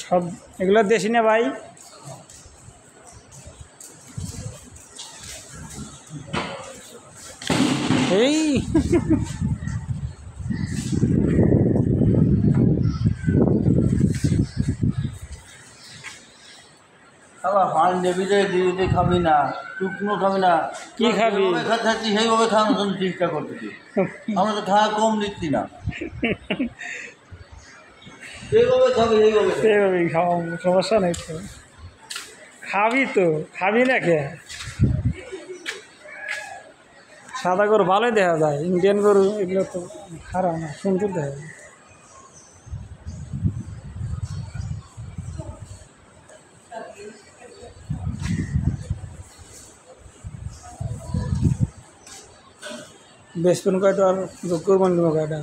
সব এগুলো দেশি না ভাই? এই খাবি না, শুকনো খাবি না, কি খাবি? খাচ্ছি সেইভাবে খাওয়ানোর জন্য চেষ্টা করতেছি। আমরা তো খাওয়া কম দিচ্ছি না, সেইভাবে খাবি সেইভাবে। সেভাবেই খাওয়া, সমস্যা নেই তো। খাবি তো, খাবি না কে? সাদা গরু ভালোই দেখা যায়, ইন্ডিয়ান গরু এগুলো তো খারাপ না, সুন্দর দেখা যায়। বেসপন কয়টা আর কোরবানি কয়টা?